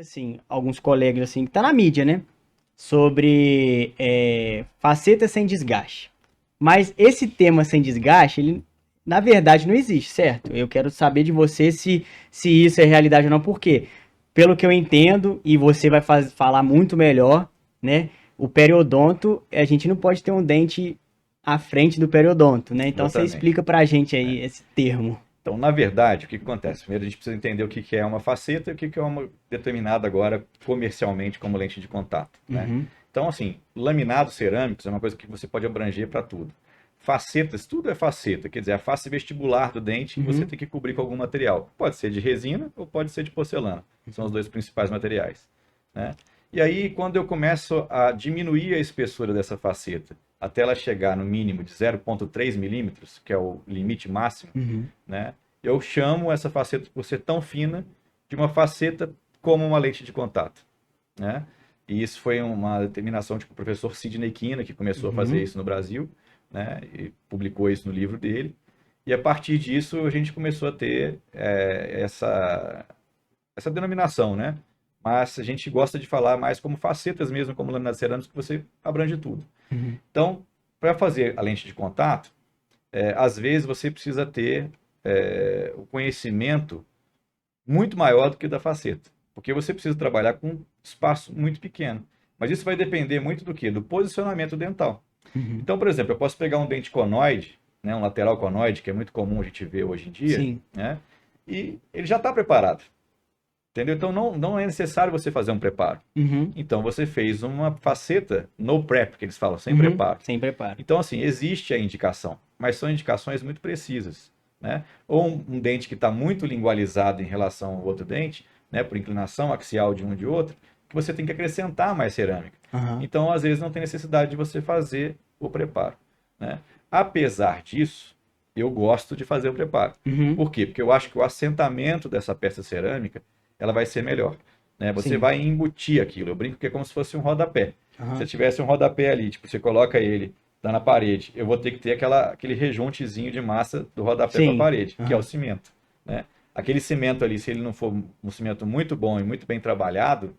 assim, alguns colegas assim, que tá na mídia, né? Sobre faceta sem desgaste. Mas esse tema sem desgaste, ele na verdade não existe, certo? Eu quero saber de você se isso é realidade ou não, porque, pelo que eu entendo, e você vai falar muito melhor, né? O periodonto, a gente não pode ter um dente à frente do periodonto, né? Então você Exatamente. explica pra gente Né? aí esse termo. Então, na verdade, o que que acontece? Primeiro, a gente precisa entender o que que é uma faceta e o que que é uma determinada agora comercialmente como lente de contato, né? Uhum, Então, assim, laminados cerâmicos é uma coisa que você pode abranger para tudo. Facetas, tudo é faceta, quer dizer, a face vestibular do dente que você uhum, tem que cobrir com algum material. Pode ser de resina ou pode ser de porcelana. São os dois principais materiais, né? E aí, quando eu começo a diminuir a espessura dessa faceta até ela chegar no mínimo de 0,3 milímetros, que é o limite máximo, uhum. né? Eu chamo essa faceta, por ser tão fina, de uma faceta como uma lente de contato, né? E isso foi uma determinação tipo, o professor Sidney Kina, que começou a fazer Uhum. isso no Brasil, né? E publicou isso no livro dele. E a partir disso a gente começou a ter essa denominação, né? Mas a gente gosta de falar mais como facetas mesmo, como laminados cerâmicos, que você abrange tudo. Uhum. Então, para fazer a lente de contato, às vezes você precisa ter o conhecimento muito maior do que o da faceta, porque você precisa trabalhar com um espaço muito pequeno. Mas isso vai depender muito do quê? Do posicionamento dental. Uhum. Então, por exemplo, eu posso pegar um dente conoide, né, um lateral conoide, que é muito comum a gente ver hoje em dia, Sim. né, e ele já está preparado, entendeu? Então não é necessário você fazer um preparo. Uhum. Então você fez uma faceta no prep, que eles falam, sem Uhum. preparo. Sem preparo. Então, assim, existe a indicação, mas são indicações muito precisas, né? Ou um dente que está muito lingualizado em relação ao outro dente, né, por inclinação axial de um e de outro, que você tem que acrescentar mais cerâmica. Aham. Então, às vezes, não tem necessidade de você fazer o preparo, né? Apesar disso, eu gosto de fazer o preparo. Uhum. Por quê? Porque eu acho que o assentamento dessa peça cerâmica, ela vai ser melhor, né? Você Sim. vai embutir aquilo. Eu brinco que é como se fosse um rodapé. Se você Aham. tivesse um rodapé ali, tipo, você coloca ele tá na parede, eu vou ter que ter aquele rejuntezinho de massa do rodapé para a Sim. parede, que é o Aham. cimento, né? Aquele cimento ali, se ele não for um cimento muito bom e muito bem trabalhado,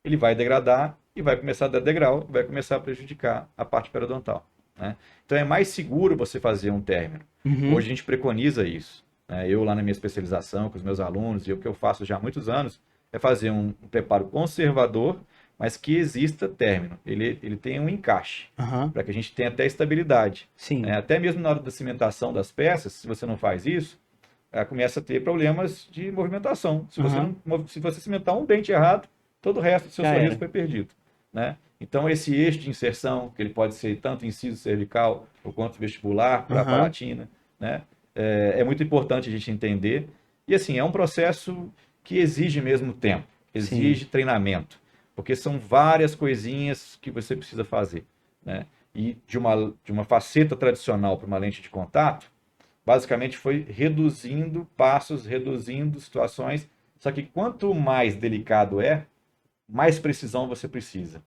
ele vai degradar e vai começar a dar degrau, vai começar a prejudicar a parte periodontal, né? Então é mais seguro você fazer um término. Hoje Uhum. a gente preconiza isso, né? Eu lá na minha especialização com os meus alunos e o que eu faço já há muitos anos é fazer um preparo conservador, mas que exista término. Ele tem um encaixe Aham. para que a gente tenha até estabilidade, né? Sim. Até mesmo na hora da cimentação das peças, se você não faz isso, começa a ter problemas de movimentação. Aham. Se você cimentar um dente errado, todo o resto do seu Já sorriso era. foi perdido, né? Então esse eixo de inserção, que ele pode ser tanto inciso cervical ou quanto vestibular para a Aham. palatina, né? É muito importante a gente entender. E assim, é um processo que exige mesmo tempo, Sim. exige treinamento, porque são várias coisinhas que você precisa fazer, né? E de uma faceta tradicional para uma lente de contato, basicamente foi reduzindo passos, reduzindo situações. Só que quanto mais delicado é, mais precisão você precisa.